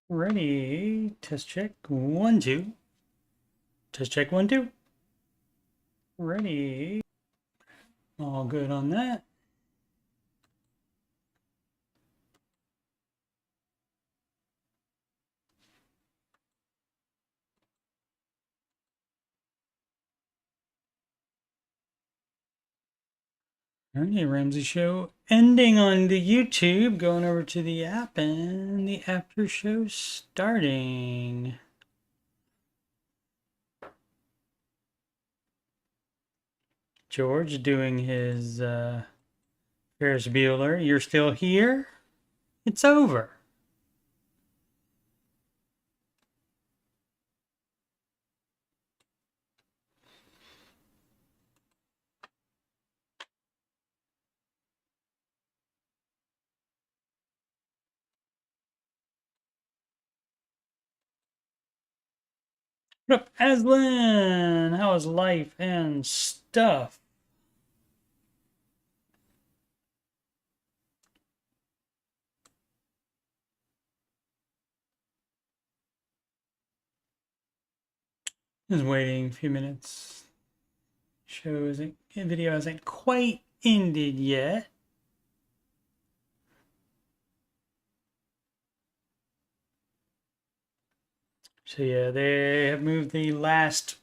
Ready. Test check. 1, 2. Test check 1, 2. Ready. All good on that. Alright, Ramsey Show ending on the YouTube, going over to the app, and the after show starting. George doing his Ferris Bueller. You're still here? It's over. What up, Aslan? How is life and stuff? Just waiting a few minutes. Video hasn't quite ended yet. So yeah, they have moved the last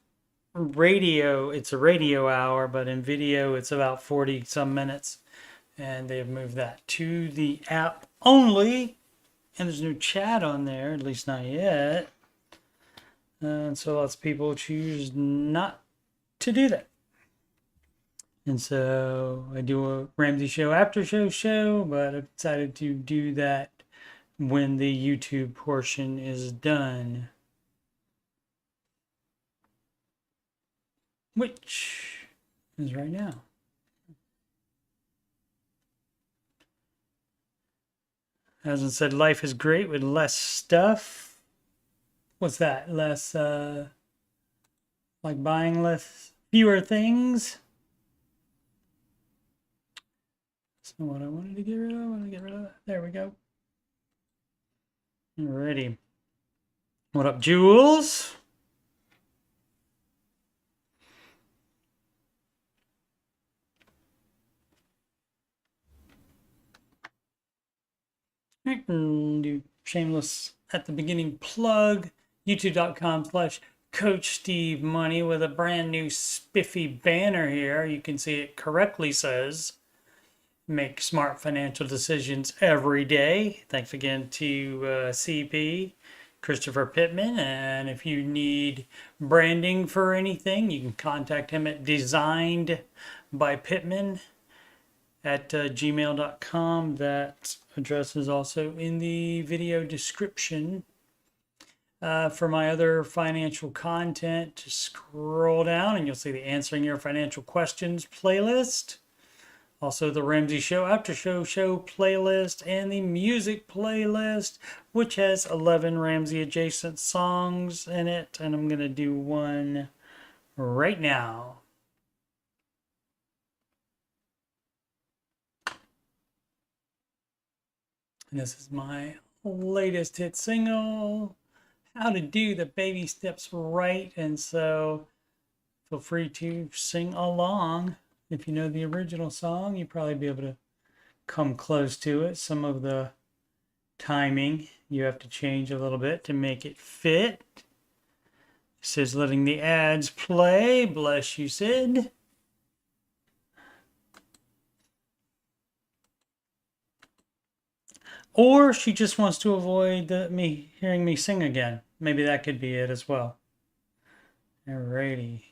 radio. It's a radio hour, but in video it's about 40 some minutes. And they have moved that to the app only. And there's no chat on there, at least not yet. And so lots of people choose not to do that. And so I do a Ramsey Show Aftershow show, but I've decided to do that when the YouTube portion is done. Which is right now. As I said, life is great with less stuff. What's that? Less, like buying fewer things. So what I wanted to get rid of, I want to get rid of that. There we go. Alrighty. What up, Jules? Do shameless at the beginning plug. YouTube.com/coachstevemoney with a brand new spiffy banner here. You can see it correctly says, make smart financial decisions every day. Thanks again to CP, Christopher Pittman. And if you need branding for anything, you can contact him at designedbypittman at gmail.com. That address is also in the video description. For my other financial content, just scroll down and you'll see the Answering Your Financial Questions playlist. Also the Ramsey Show After Show playlist and the music playlist, which has 11 Ramsey adjacent songs in it. And I'm going to do one right now. And this is my latest hit single, How to Do the Baby Steps Right. And so feel free to sing along. If you know the original song, you'll probably be able to come close to it. Some of the timing you have to change a little bit to make it fit. Sid's letting the ads play. Bless you, Sid. Or she just wants to avoid me hearing me sing again. Maybe that could be it as well. Alrighty.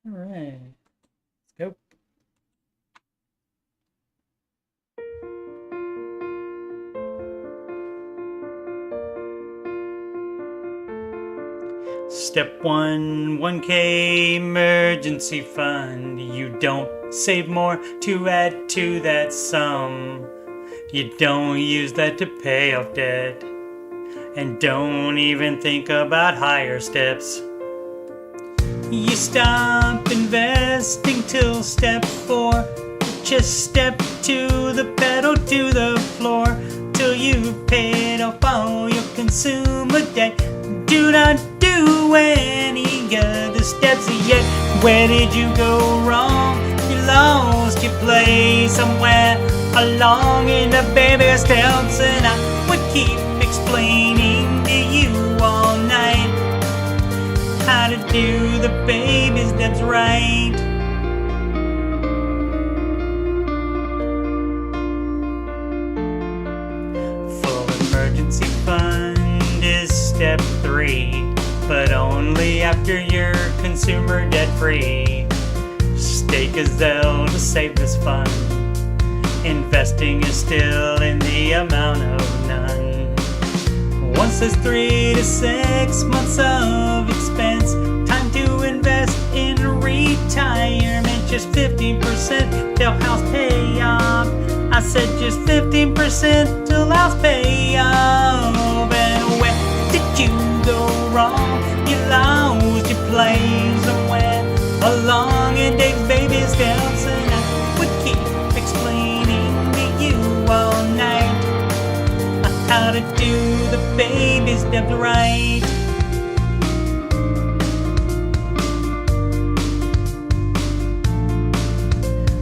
All right, let's go. Step 1, 1K emergency fund. You don't save more to add to that sum. You don't use that to pay off debt. And don't even think about higher steps. You stop investing investing till step 4. Just step to the pedal to the floor till you've paid off all your consumer debt. Do not do any other steps yet. Where did you go wrong? You lost your place somewhere along in the baby steps, and I would keep explaining to you all night how to do the baby steps right. Full emergency fund is step 3, but only after you're consumer debt free. Stay gazelle to save this fund. Investing is still in the amount of none. Once there's 3 to 6 months of expense, time to invest in retirement. Just 15% till house pay off. I said just 15% till house pay off. And where did you go wrong? You lost your place somewhere along in Dave's baby steps, and I would keep explaining to you all night how to do the baby steps right.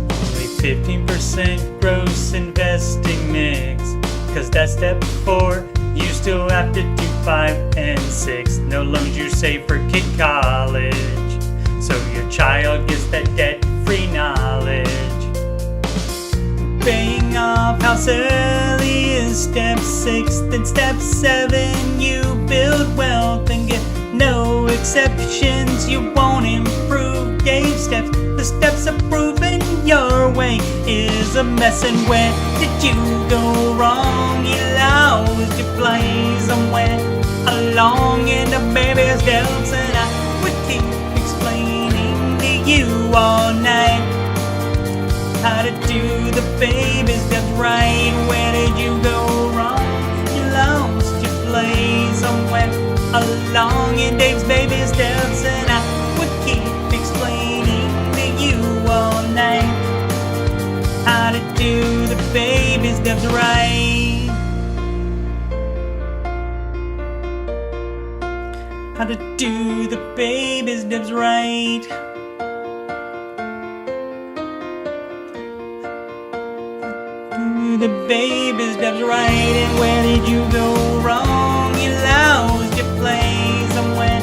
Only 15% gross investing mix, cause that's step 4. You still have to do 5 and 6. No loans you save for kid college, so your child gets that debt-free knowledge. Paying off house early is step 6. Then step 7, you build wealth and get no exceptions. You won't improve Dave steps. The steps of proving your way is a mess. And where did you go wrong? You lost your place somewhere along in the baby steps, and I would keep explaining to you all night how to do the baby steps right. Where did you go wrong? You lost your place somewhere along in Dave's baby steps, and I would keep explaining to you all night how to do the baby steps right. How to do the baby steps right. The baby steps right. And where did you go wrong? You lost your place somewhere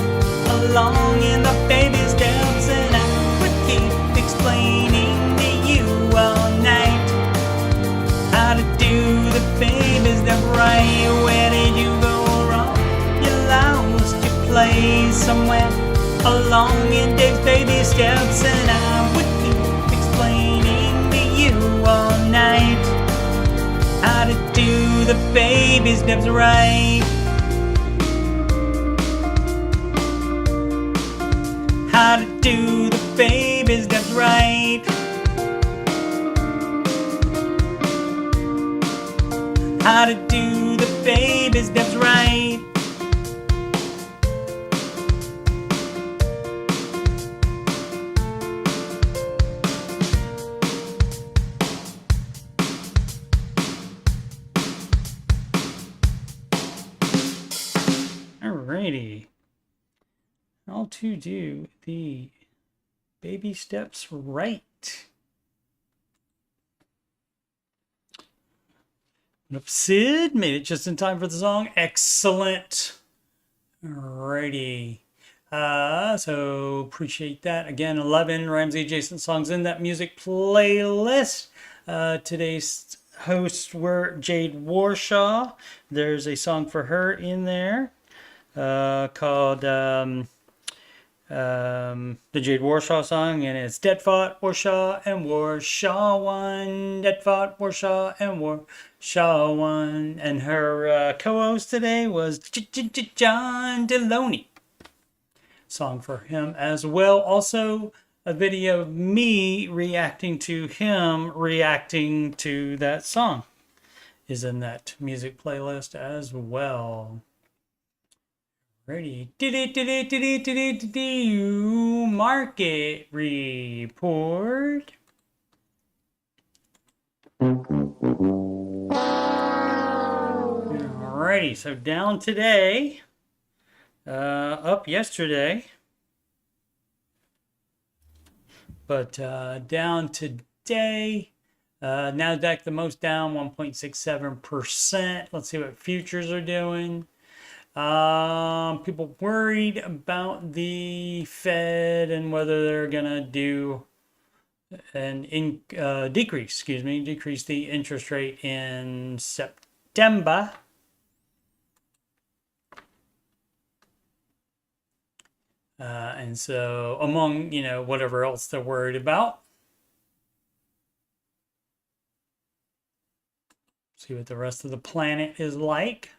along in the baby steps, and I would keep explaining to you all night how to do the baby steps right. Where did you go wrong? You lost your place somewhere along in Dave's baby steps, and I would keep explaining to you all night how to do the baby steps right. How to do the baby steps right. How to do the baby steps right. Alrighty. How to do the baby steps right. Nope, Sid made it just in time for the song. Excellent. Alrighty. So appreciate that. Again, 11 Ramsey adjacent songs in that music playlist. Today's hosts were Jade Warshaw. There's a song for her in there called the Jade Warshaw song, and it's Dead Fought, Warshaw, and Warshaw won. Dead Fought, Warshaw, and Warshaw won. And her co-host today was John Deloney. Song for him as well. Also, a video of me reacting to him reacting to that song is in that music playlist as well. Ready. Market report. Alrighty, so down today, up yesterday, but down today. Nasdaq the most down, 1.67%. Let's see what futures are doing. People worried about the Fed and whether they're gonna do decrease the interest rate in September. And so among, whatever else they're worried about. See what the rest of the planet is like.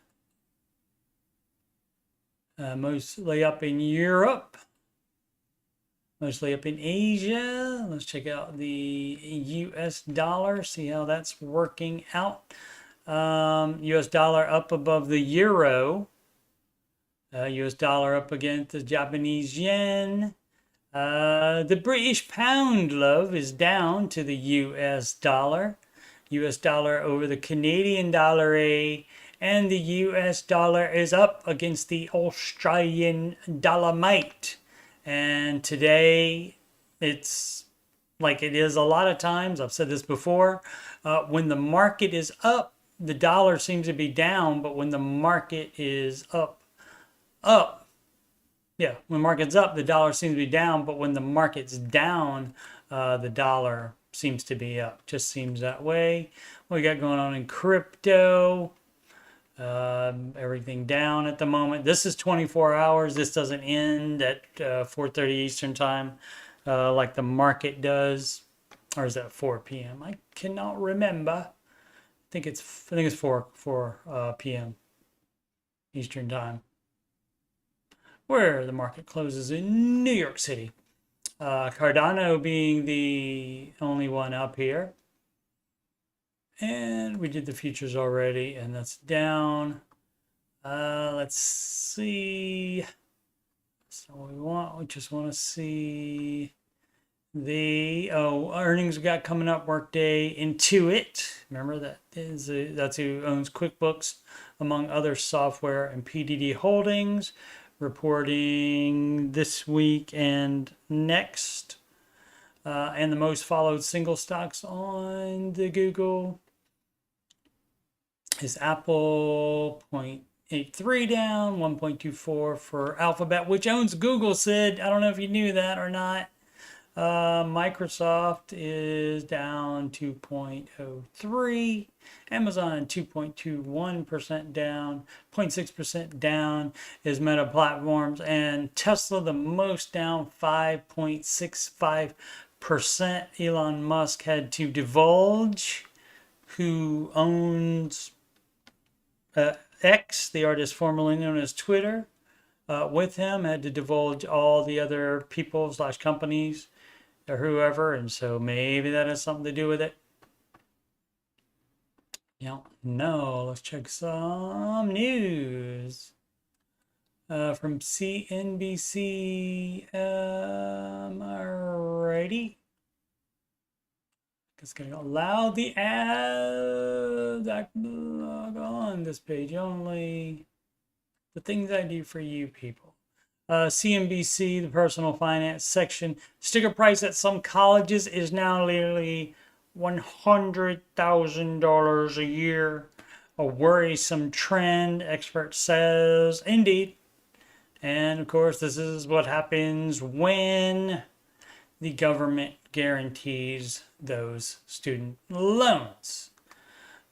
Mostly up in Europe. Mostly up in Asia. Let's check out the US dollar, see how that's working out. US dollar up above the euro. US dollar up against the Japanese yen. The British pound, love, is down to the US dollar. US dollar over the Canadian dollar, and the US dollar is up against the Australian dollarmite. And today, it's like it is a lot of times, I've said this before, when the market is up, the dollar seems to be down, but when the market is up. Yeah, when the market's up, the dollar seems to be down, but when the market's down, the dollar seems to be up. Just seems that way. What we got going on in crypto? Everything down at the moment. This is 24 hours. This doesn't end at 4:30 Eastern time like the market does. Or is that 4 p.m.? I cannot remember. I think it's 4 p.m. Eastern time, where the market closes in New York City. Cardano being the only one up here. And we did the futures already, and that's down. Let's see. That's not what we want. We just want to see the earnings we got coming up. Workday, Intuit. Remember that's who owns QuickBooks, among other software, and PDD Holdings, reporting this week and next. And the most followed single stocks on the Google is Apple, 0.83 down, 1.24 for Alphabet, which owns Google, Sid. I don't know if you knew that or not. Microsoft is down 2.03. Amazon 2.21% down. 0.6% down is Meta Platforms. And Tesla the most down, 5.65%. Elon Musk had to divulge who owns X, the artist formerly known as Twitter, with him, had to divulge all the other people / companies or whoever, and so maybe that has something to do with it. No, let's check some news from CNBC. Alrighty. It's going to allow the ads. Log on this page only. The things I do for you people. CNBC, the personal finance section. Sticker price at some colleges is now nearly $100,000 a year. A worrisome trend, expert says. Indeed. And of course, this is what happens when the government guarantees those student loans.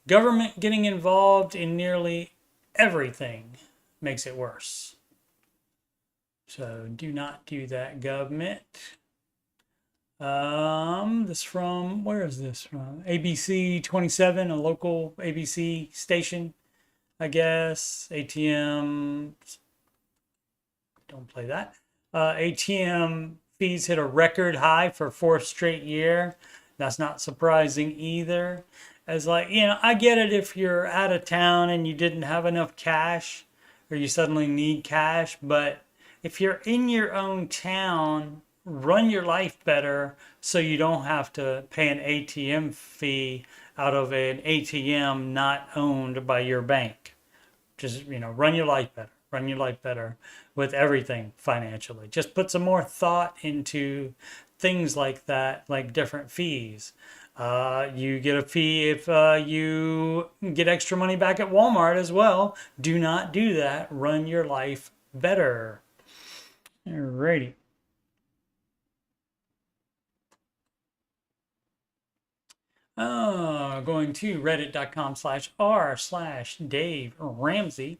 Government getting involved in nearly everything makes it worse. So do not do that, government. This from, where is this from? ABC 27, a local ABC station, I guess. ATM, don't play that. ATM fees hit a record high for 4th straight year. That's not surprising either. As I get it if you're out of town and you didn't have enough cash or you suddenly need cash. But if you're in your own town, run your life better so you don't have to pay an ATM fee out of an ATM not owned by your bank. Just, run your life better. Run your life better with everything financially. Just put some more thought into things like that, like different fees. You get a fee if you get extra money back at Walmart as well. Do not do that. Run your life better. Alrighty. Going to reddit.com/r/Dave Ramsey.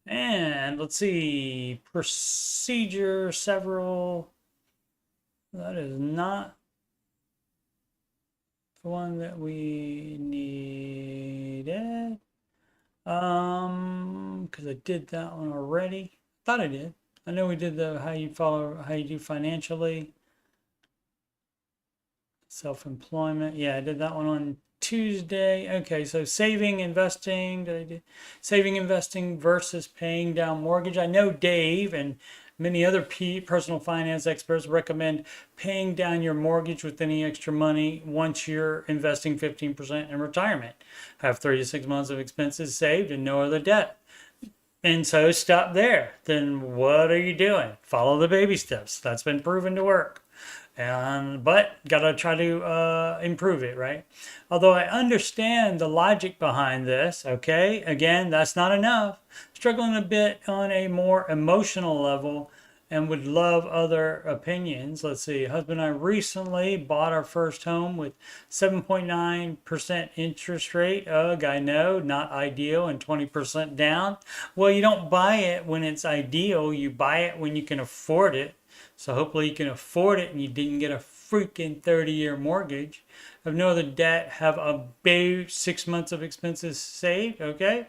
And let's see, procedure several. That is not the one that we needed. Because I did that one already. Thought I did. I know we did the how you do financially. Self-employment. Yeah, I did that one on Tuesday. Okay, so saving, investing. Did I do saving, investing versus paying down mortgage? I know Dave and many other personal finance experts recommend paying down your mortgage with any extra money once you're investing 15% in retirement. Have 36 months of expenses saved and no other debt. And so stop there. Then what are you doing? Follow the baby steps. That's been proven to work. But gotta try to improve it, right? Although I understand the logic behind this, okay? Again, that's not enough. Struggling a bit on a more emotional level and would love other opinions. Let's see. Husband and I recently bought our first home with 7.9% interest rate. Ugh, I know, not ideal, and 20% down. Well, you don't buy it when it's ideal. You buy it when you can afford it. So hopefully you can afford it and you didn't get a freaking 30-year mortgage. Have no other debt. Have about 6 months of expenses saved. Okay.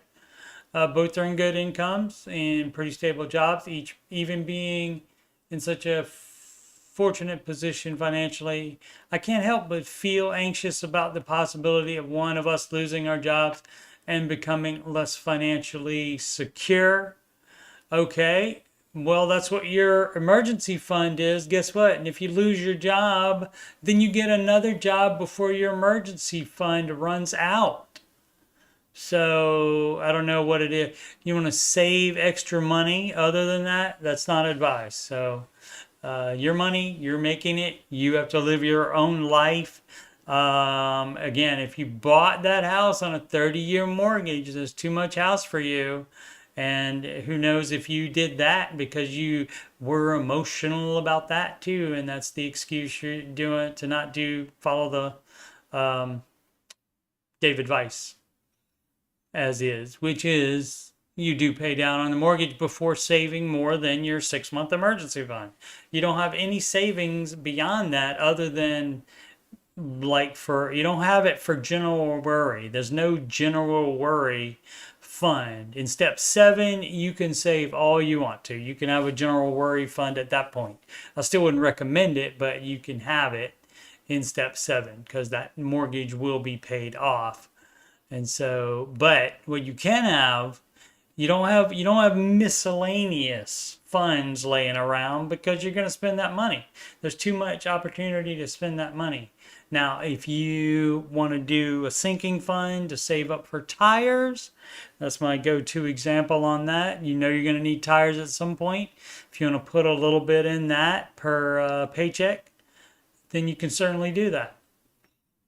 Both are in good incomes and pretty stable jobs, each even being in such a fortunate position financially. I can't help but feel anxious about the possibility of one of us losing our jobs and becoming less financially secure. Okay. Well, that's what your emergency fund is. Guess what? And if you lose your job, then you get another job before your emergency fund runs out. So I don't know what it is. You want to save extra money. Other than that, that's not advice. So your money, you're making it. You have to live your own life. Again, if you bought that house on a 30-year mortgage, there's too much house for you. And who knows if you did that because you were emotional about that too. And that's the excuse you're doing to not follow the David Weiss as is, which is you do pay down on the mortgage before saving more than your 6-month emergency fund. You don't have any savings beyond that other than you don't have it for general worry. There's no general worry fund. In step 7, you can save all you want to. You can have a general worry fund at that point. I still wouldn't recommend it, but you can have it in step 7 because that mortgage will be paid off. And so, but what you can have, you don't have miscellaneous funds laying around because you're going to spend that money. There's too much opportunity to spend that money. Now, if you want to do a sinking fund to save up for tires, that's my go-to example on that. You know you're going to need tires at some point. If you want to put a little bit in that per paycheck, then you can certainly do that.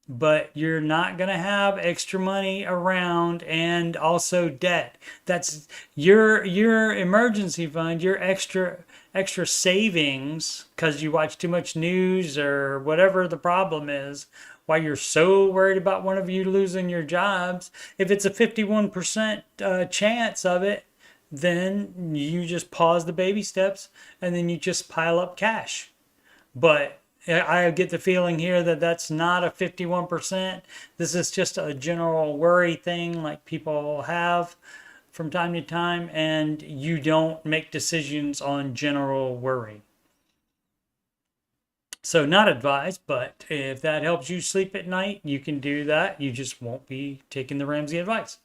But you're not going to have extra money around and also debt. That's your emergency fund, your extra savings because you watch too much news or whatever the problem is. Why you're so worried about one of you losing your jobs. If it's a 51% chance of it, then you just pause the baby steps and then you just pile up cash. But I get the feeling here that that's not a 51%. This is just a general worry thing like people have from time to time, and you don't make decisions on general worry. So not advised, but if that helps you sleep at night, you can do that. You just won't be taking the Ramsey advice.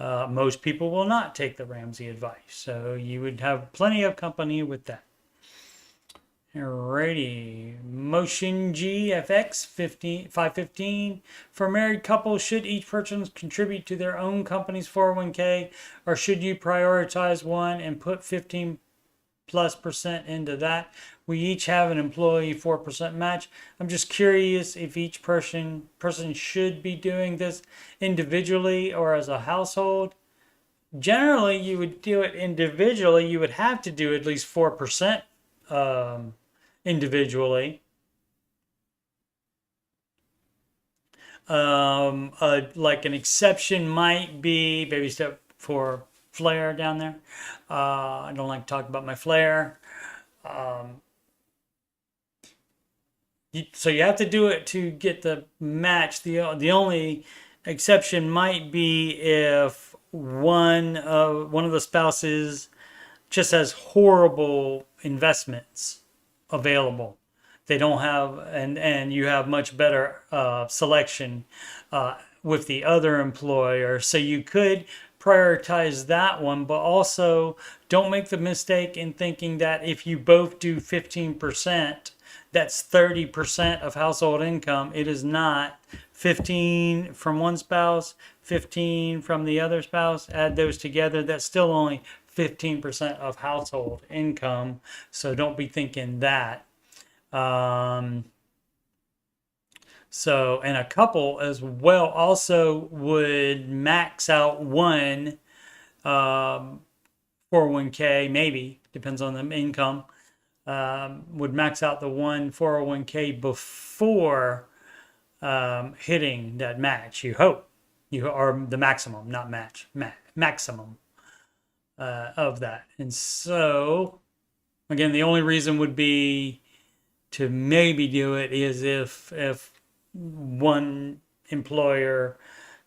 Most people will not take the Ramsey advice, so you would have plenty of company with that. Alrighty, Motion GFX 515. For married couples, should each person contribute to their own company's 401k, or should you prioritize one and put 15+% into that? We each have an employee 4% match. I'm just curious if each person should be doing this individually or as a household. Generally, you would do it individually. You would have to do at least 4% individually. Like an exception might be baby step for flare down there. I don't like to talk about my flare. So you have to do it to get the match. The only exception might be if one of the spouses just has horrible investments available. They don't have, and you have much better selection with the other employer. So you could prioritize that one, but also don't make the mistake in thinking that if you both do 15%, that's 30% of household income. It is not. 15 from one spouse, 15 from the other spouse, add those together, that's still only 15% of household income. So don't be thinking that. So, and a couple as well also would max out one 401k, maybe, depends on the income, would max out the one 401k before hitting that match. You hope you are the maximum, not match, maximum of that. And so, again, the only reason would be to maybe do it is if one employer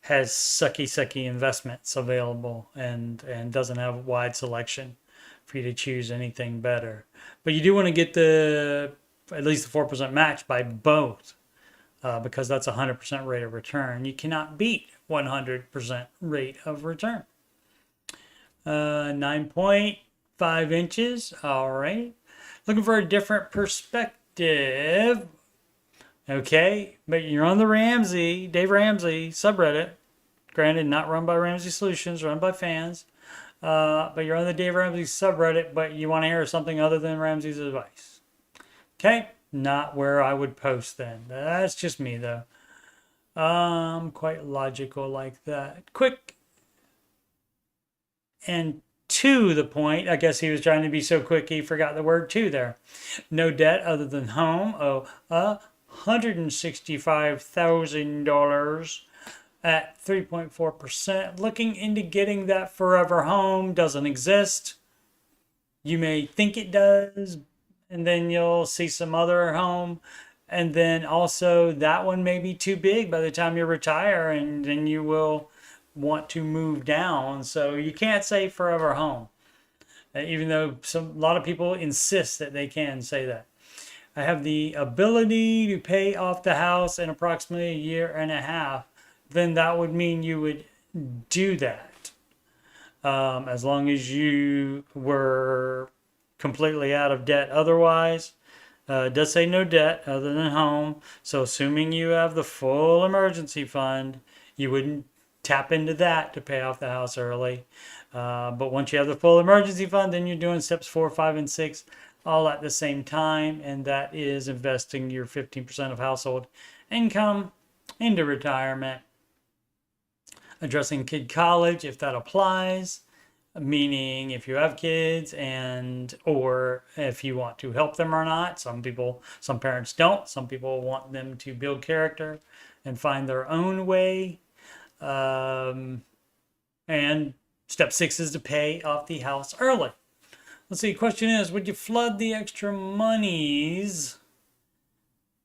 has sucky investments available and doesn't have a wide selection for you to choose anything better. But you do want to get at least the 4% match by both because that's 100% rate of return. You cannot beat 100% rate of return. 9.5 inches. All right. Looking for a different perspective. Okay, but you're on the Dave Ramsey subreddit. Granted, not run by Ramsey Solutions, run by fans. But you're on the Dave Ramsey subreddit, but you want to hear something other than Ramsey's advice. Okay, not where I would post then. That's just me, though. Quite logical like that. Quick and to the point. I guess he was trying to be so quick he forgot the word to there. No debt other than home. $165,000 at 3.4%. Looking into getting that forever home. Doesn't exist. You may think it does, and then you'll see some other home, and then also that one may be too big by the time you retire, and then you will want to move down. So you can't say forever home, even though a lot of people insist that they can say that. I have the ability to pay off the house in approximately a year and a half. Then that would mean you would do that. As long as you were completely out of debt otherwise. It does say no debt other than home. So assuming you have the full emergency fund, you wouldn't tap into that to pay off the house early. But once you have the full emergency fund, then you're doing steps 4, 5, and 6 all at the same time, and that is investing your 15% of household income into retirement. Addressing kid college, if that applies, meaning if you have kids or if you want to help them or not. Some parents don't. Some people want them to build character and find their own way. And step 6 is to pay off the house early. Let's see, question is, would you flood the extra monies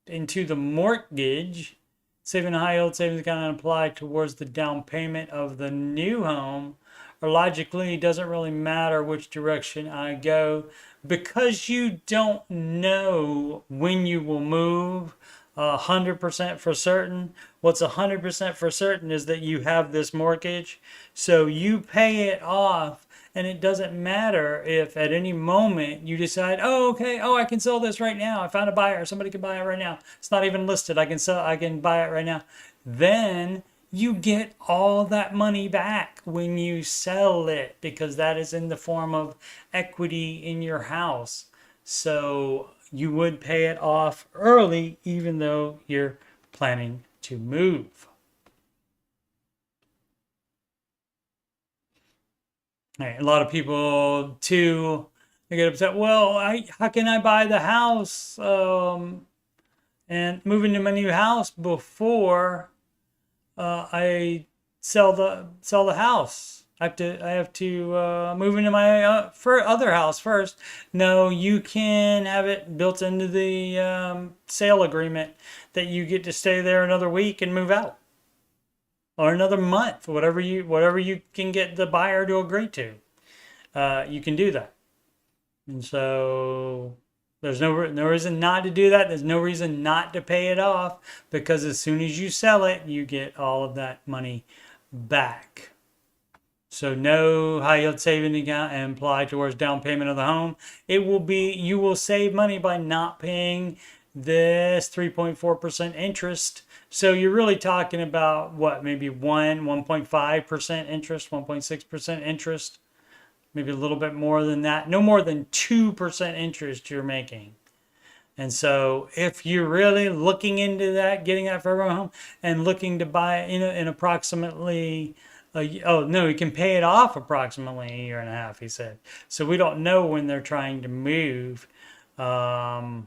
into the mortgage, saving a high yield savings account and apply towards the down payment of the new home? Or logically, it doesn't really matter which direction I go because you don't know when you will move. 100% for certain. What's 100% for certain is that you have this mortgage, so you pay it off, and it doesn't matter if at any moment you decide, oh, okay, oh, I can sell this right now. I found a buyer. Somebody can buy it right now. It's not even listed. I can buy it right now. Then you get all that money back when you sell it, because that is in the form of equity in your house. So you would pay it off early, even though you're planning to move. All right, a lot of people too, they get upset. Well, how can I buy the house and move into my new house before I sell the house? I have to move into my other house first. No, you can have it built into the sale agreement that you get to stay there another week and move out, or another month, whatever you can get the buyer to agree to. You can do that, and so there's no reason not to do that. There's no reason not to pay it off, because as soon as you sell it, you get all of that money back. So no high yield savings account and apply towards down payment of the home. You will save money by not paying this 3.4% interest. So you're really talking about what, maybe 1.5% interest, 1.6% interest, maybe a little bit more than that. No more than 2% interest you're making. And so if you're really looking into that, getting that for a home and looking to buy in approximately you can pay it off approximately a year and a half, he said. So we don't know when they're trying to move. But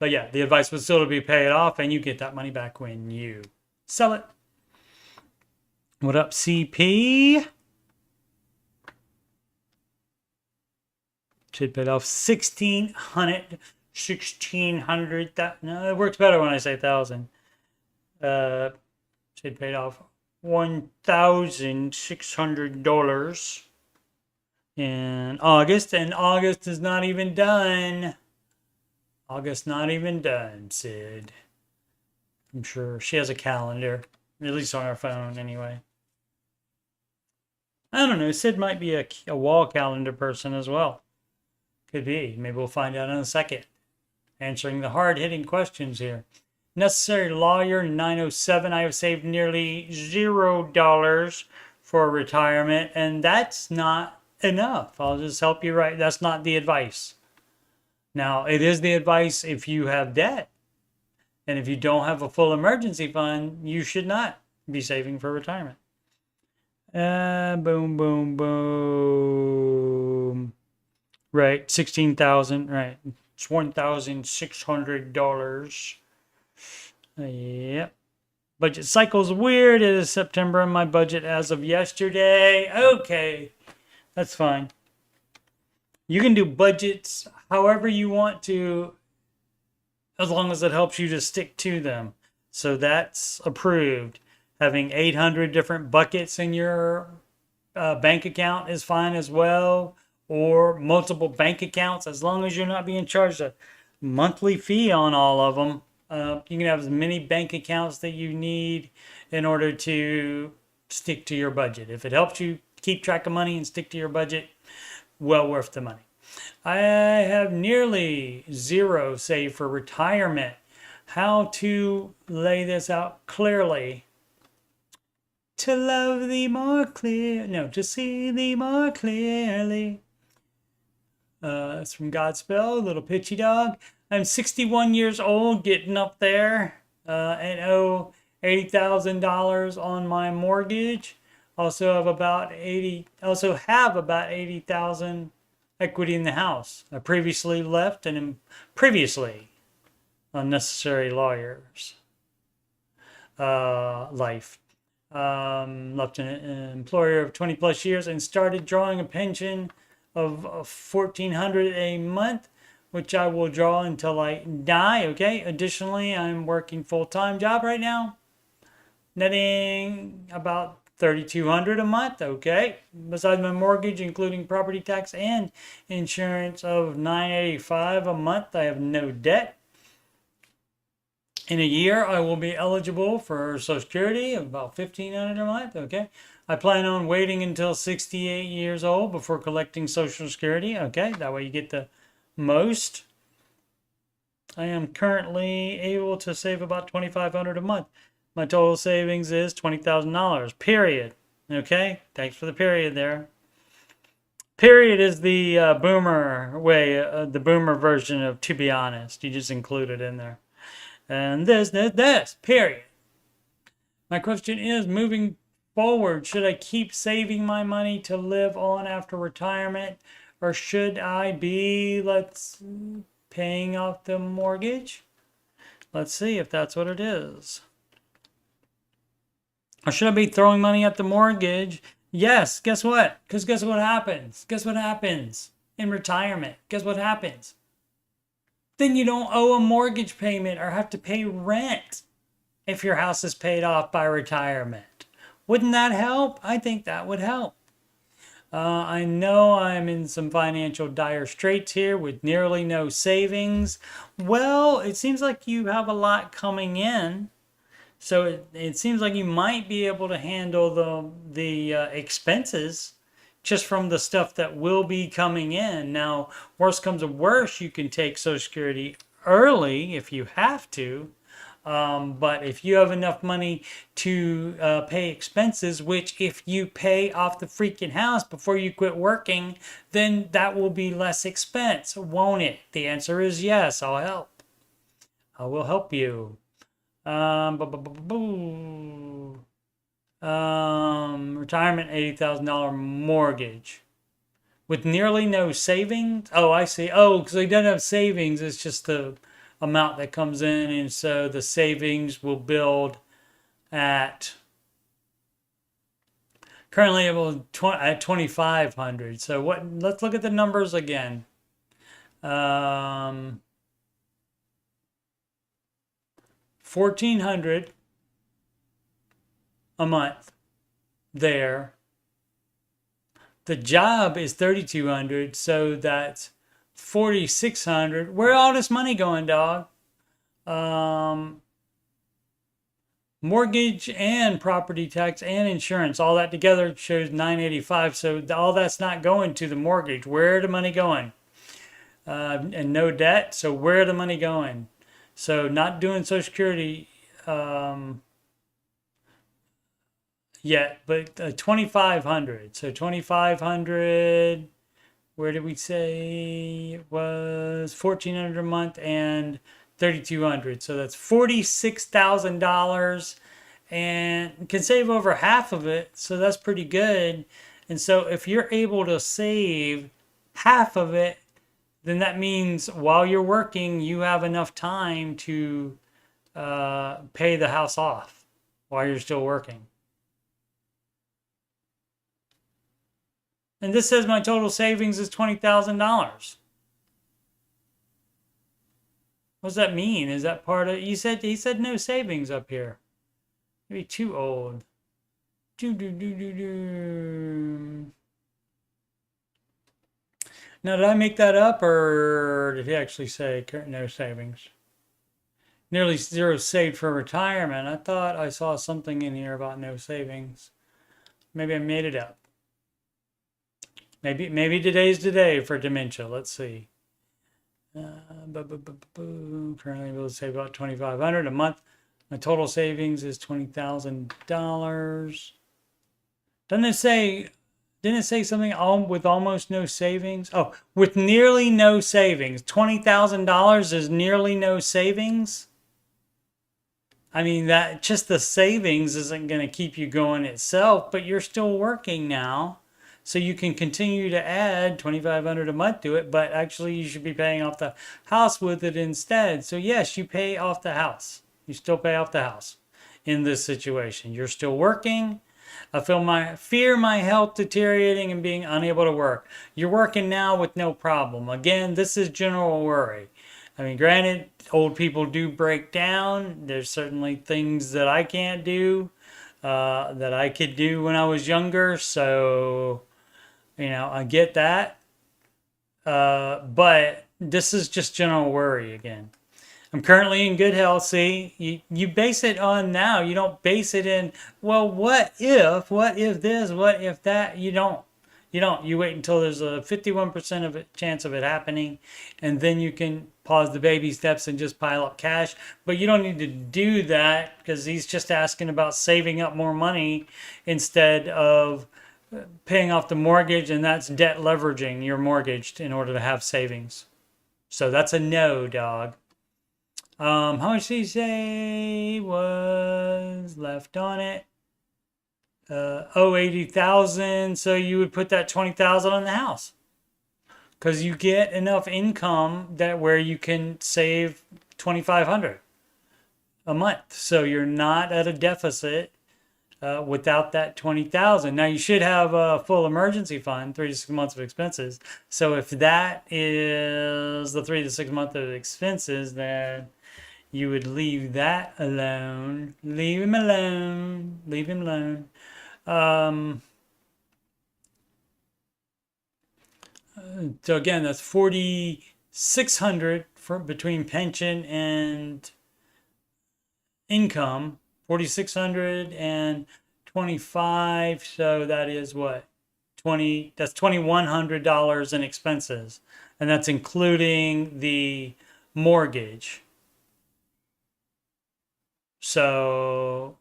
yeah, the advice was still to be pay it off, and you get that money back when you sell it. What up, CP? Should pay it off 1,600. No, it works better when I say 1,000. Should paid off $1,600 in August, and August is not even done. August not even done, Sid. I'm sure she has a calendar, at least on her phone anyway. I don't know, Sid might be a wall calendar person as well. Could be. Maybe we'll find out in a second. Answering the hard-hitting questions here. Necessary lawyer 907. I have saved nearly $0 for retirement, and that's not enough. I'll just help you right. That's not the advice. Now, it is the advice if you have debt, and if you don't have a full emergency fund, you should not be saving for retirement. Boom, boom, boom. Right, 16,000. Right, it's $1,600. Yep. Budget cycle's weird. It is September and my budget as of yesterday. Okay. That's fine. You can do budgets however you want to, as long as it helps you to stick to them. So that's approved. Having 800 different buckets in your bank account is fine as well, or multiple bank accounts, as long as you're not being charged a monthly fee on all of them. You can have as many bank accounts that you need in order to stick to your budget. If it helps you keep track of money and stick to your budget, well worth the money. I have nearly zero saved for retirement. How to lay this out clearly? To love thee more clear, no, to see thee more clearly. It's from Godspell, Little Pitchy Dog. I'm 61 years old, getting up there, and owe $80,000 on my mortgage. Also have about 80,000 equity in the house. I previously left and previously unnecessary lawyers life. Left an employer of 20 plus years and started drawing a pension of $1,400 a month, which I will draw until I die. Okay. Additionally, I'm working full-time job right now, netting about $3,200 a month. Okay. Besides my mortgage, including property tax and insurance of $985 a month, I have no debt. In a year, I will be eligible for Social Security of about $1,500 a month. Okay. I plan on waiting until 68 years old before collecting Social Security. Okay. That way you get the most. I am currently able to save about $2,500 a month. My total savings is $20,000. Period. Okay. Thanks for the period there. Period is the boomer way, the boomer version of to be honest. You just include it in there. And this, period. My question is, moving forward, should I keep saving my money to live on after retirement? Or should I be, paying off the mortgage? Let's see if that's what it is. Or should I be throwing money at the mortgage? Yes, guess what? Because guess what happens? Guess what happens in retirement? Guess what happens? Then you don't owe a mortgage payment or have to pay rent if your house is paid off by retirement. Wouldn't that help? I think that would help. I know I'm in some financial dire straits here with nearly no savings. Well, it seems like you have a lot coming in. So it seems like you might be able to handle the expenses just from the stuff that will be coming in. Now, worst comes to worst, you can take Social Security early if you have to. But if you have enough money to pay expenses, which if you pay off the freaking house before you quit working, then that will be less expense, won't it? The answer is yes, I'll help. I will help you. Retirement $80,000 mortgage with nearly no savings. Oh, I see. Oh, because he doesn't have savings. It's just the amount that comes in, and so the savings will build at currently at 2,500. So what? Let's look at the numbers again. 1,400 a month there. The job is 3,200, so that's 4,600. Where all this money going, dog? Mortgage and property tax and insurance, all that together shows 985. So all that's not going to the mortgage. Where the money going? And no debt. So where the money going? So not doing Social Security yet, but 2,500. So 2,500. Where did we say it was? 1,400 a month and 3,200. So that's $46,000, and can save over half of it. So that's pretty good. And so if you're able to save half of it, then that means while you're working, you have enough time to pay the house off while you're still working. And this says my total savings is $20,000. What does that mean? Is that part of, he said no savings up here. Maybe too old. Now, did I make that up, or did he actually say no savings? Nearly zero saved for retirement. I thought I saw something in here about no savings. Maybe I made it up. Maybe today's today for dementia. Let's see. Currently able to save about $2,500 a month. My total savings is $20,000. Didn't it say something with almost no savings? Oh, with nearly no savings. $20,000 is nearly no savings. I mean, that just the savings isn't going to keep you going itself, but you're still working now. So you can continue to add $2,500 a month to it, but actually you should be paying off the house with it instead. So yes, you pay off the house. You still pay off the house in this situation. You're still working. I fear my health deteriorating and being unable to work. You're working now with no problem. Again, this is general worry. I mean, granted, old people do break down. There's certainly things that I can't do. that I could do when I was younger. So, I get that. But this is just general worry again. I'm currently in good health. See, you base it on now. You don't base it in, well, what if this, what if that? You don't. You don't. You wait until there's a 51% of it chance of it happening, and then you can pause the baby steps and just pile up cash. But you don't need to do that because he's just asking about saving up more money instead of paying off the mortgage, and that's debt leveraging your mortgage in order to have savings. So that's a no, dog. How much did he say was left on it? 80,000. So you would put that 20,000 on the house because you get enough income that where you can save 2,500 a month. So you're not at a deficit without that 20,000. Now you should have a full emergency fund, 3 to 6 months of expenses. So if that is the 3 to 6 months of expenses, then you would leave that alone. Leave him alone. Leave him alone. So again, that's 4,600 for between pension and income. 4,600 and 25. So that is what? That's $2,100 in expenses. And that's including the mortgage. So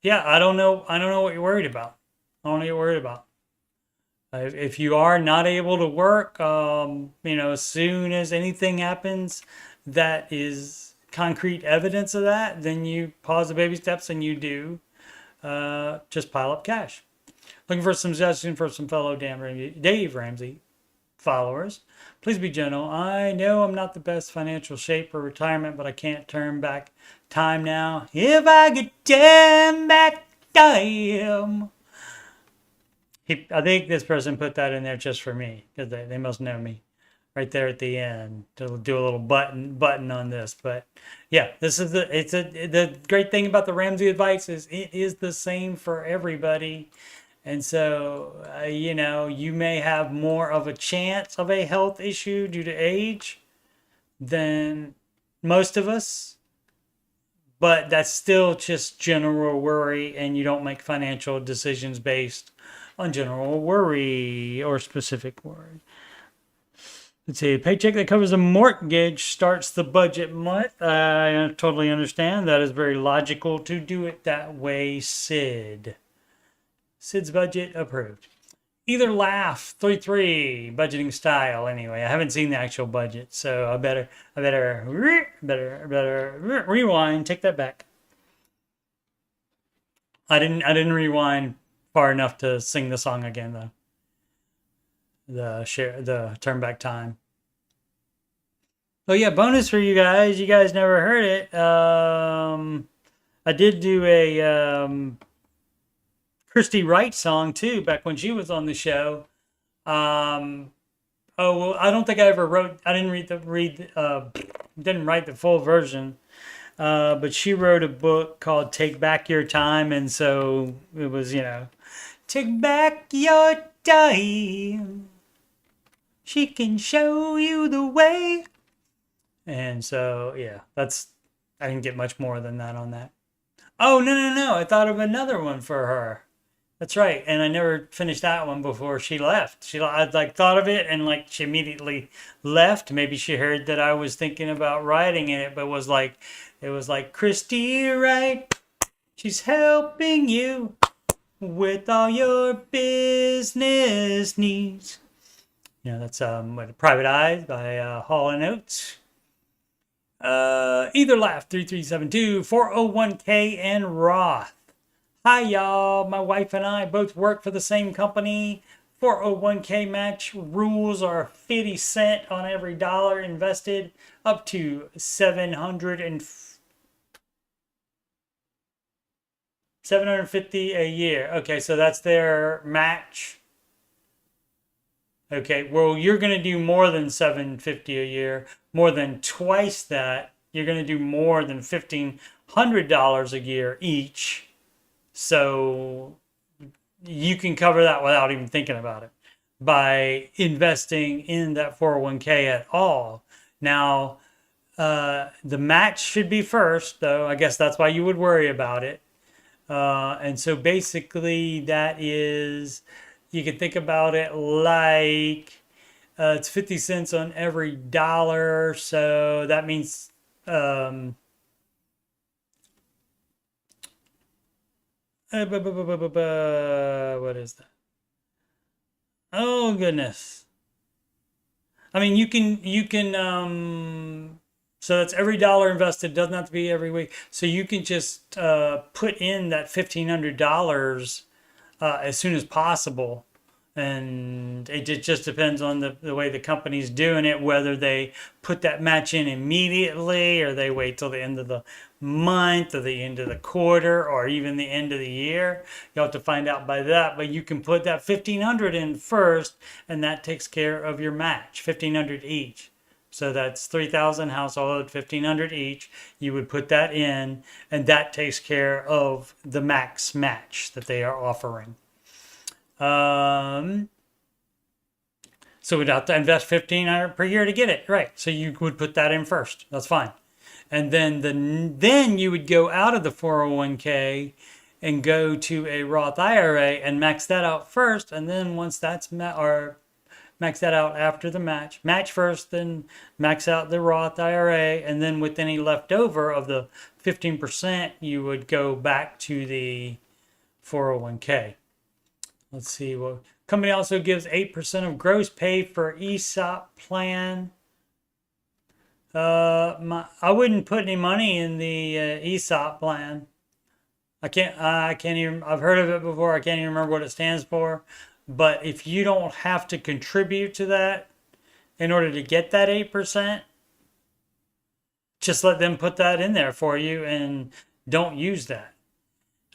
yeah, I don't know what you're worried about. I don't know what you're worried about. If you are not able to work, as soon as anything happens that is concrete evidence of that, then you pause the baby steps and you do just pile up cash. Looking for some suggestions for some fellow Dave Ramsey followers. Please be gentle. I know I'm not the best financial shape for retirement, but I can't turn back time now. If I could turn back time. I think this person put that in there just for me because they must know me right there at the end to do a little button on this. But yeah, this is the great thing about the Ramsey advice is it is the same for everybody. And so, you may have more of a chance of a health issue due to age than most of us, but that's still just general worry, and you don't make financial decisions based on general worry or specific worry. Let's see, a paycheck that covers a mortgage starts the budget month. I totally understand. That is very logical to do it that way, Sid. Sid's budget approved. Either laugh 3-3 budgeting style. Anyway, I haven't seen the actual budget, so I better rewind. Take that back. I didn't rewind far enough to sing the song again though. The turn back time. Oh yeah, bonus for you guys. You guys never heard it. I did do a Christy Wright song too back when she was on the show. I don't think I ever wrote. I didn't didn't write the full version. But she wrote a book called Take Back Your Time, and so it was, take back your time. She can show you the way. And so, yeah, I didn't get much more than that on that. Oh, no. I thought of another one for her. That's right. And I never finished that one before she left. I thought of it and she immediately left. Maybe she heard that I was thinking about writing it, but it was like Christy Wright, she's helping you with all your business needs. That's Private Eyes by Hall and Oates. Either laugh 3372 401k and Roth. Hi y'all, my wife and I both work for the same company. 401k match rules are 50 cents on every dollar invested up to $750 a year. Okay, so that's their match. Okay, well, you're going to do more than $750 a year, more than twice that you're going to do more than $1,500 a year each. So you can cover that without even thinking about it by investing in that 401k at all. Now, the match should be first, though. I guess that's why you would worry about it. And so basically, that is, you can think about it like it's 50 cents on every dollar. So that means what is that? Oh, goodness. I mean, so that's every dollar invested. Doesn't have to be every week. So you can just put in that $1,500 as soon as possible. And it just depends on the way the company's doing it, whether they put that match in immediately or they wait till the end of the month or the end of the quarter or even the end of the year. You'll have to find out by that, but you can put that 1,500 in first and that takes care of your match, 1,500 each. So that's 3,000 household, 1,500 each. You would put that in and that takes care of the max match that they are offering. So we'd have to invest $1,500 per year to get it, right? So you would put that in first. That's fine, and then you would go out of the 401k and go to a Roth IRA and max that out first, and then once that's or max that out after the match first, then max out the Roth IRA, and then with any leftover of the 15%, you would go back to the 401k. Let's see. Well, company also gives 8% of gross pay for ESOP plan. I wouldn't put any money in the ESOP plan. I can't even, I've heard of it before. I can't even remember what it stands for. But if you don't have to contribute to that in order to get that 8%, just let them put that in there for you and don't use that.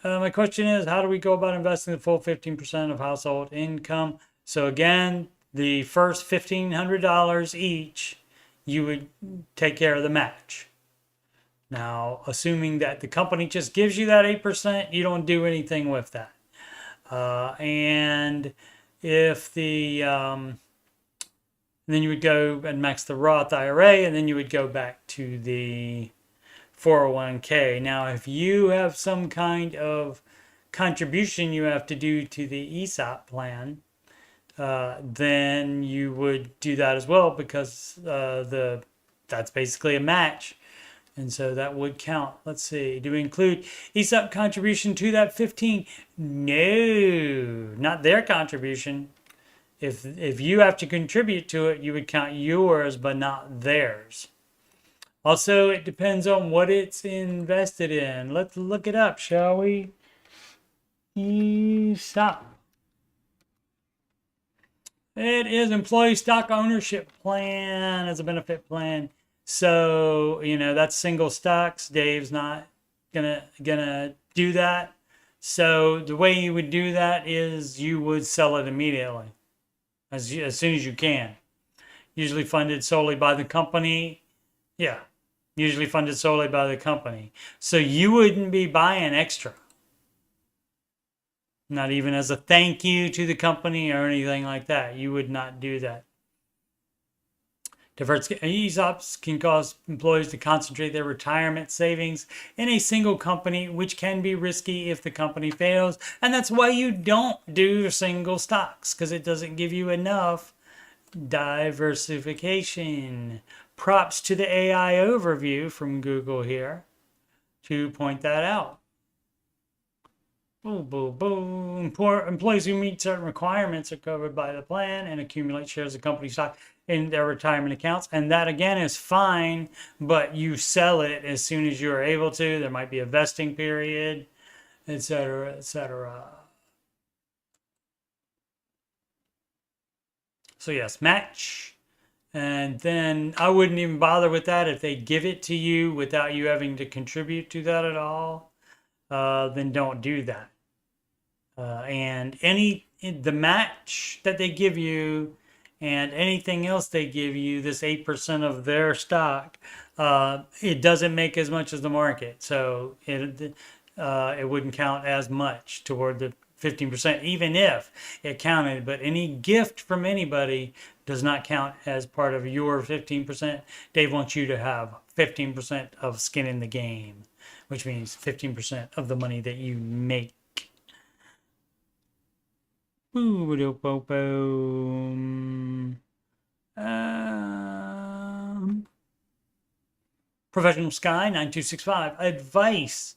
My question is, how do we go about investing the full 15% of household income? So again, the first $1,500 each, you would take care of the match. Now, assuming that the company just gives you that 8%, you don't do anything with that. And if then you would go and max the Roth IRA, and then you would go back to the 401k. Now, if you have some kind of contribution you have to do to the ESOP plan, then you would do that as well because that's basically a match. And so that would count. Let's see. Do we include ESOP contribution to that 15? No, not their contribution. If you have to contribute to it, you would count yours, but not theirs. Also, it depends on what it's invested in. Let's look it up, shall we? ESOP. It is employee stock ownership plan as a benefit plan. So, that's single stocks. Dave's not gonna do that. So the way you would do that is you would sell it immediately, as soon as you can. Usually funded solely by the company. Yeah, usually funded solely by the company. So you wouldn't be buying extra. Not even as a thank you to the company or anything like that. You would not do that. ESOPs can cause employees to concentrate their retirement savings in a single company, which can be risky if the company fails. And that's why you don't do single stocks, because it doesn't give you enough diversification. Props to the AI overview from Google here to point that out. Boom, boom, boom. Employees who meet certain requirements are covered by the plan and accumulate shares of company stock in their retirement accounts. And that again is fine, but you sell it as soon as you're able to. There might be a vesting period, etc., etc. So yes, match. And then I wouldn't even bother with that if they give it to you without you having to contribute to that at all. Then don't do that. And the match that they give you and anything else they give you, this 8% of their stock, it doesn't make as much as the market. So it wouldn't count as much toward the 15%, even if it counted. But any gift from anybody does not count as part of your 15%. Dave wants you to have 15% of skin in the game, which means 15% of the money that you make. Professional Sky 9265. Advice.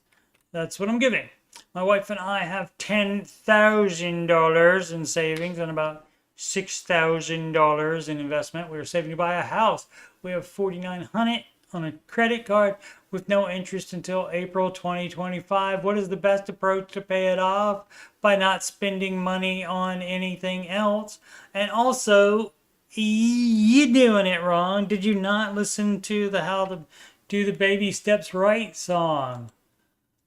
That's what I'm giving. My wife and I have $10,000 in savings and about $6,000 in investment. We are saving to buy a house. We have $4,900 on a credit card with no interest until April 2025. What is the best approach to pay it off? By not spending money on anything else. And also, you're doing it wrong. Did you not listen to the How to Do the Baby Steps Right song?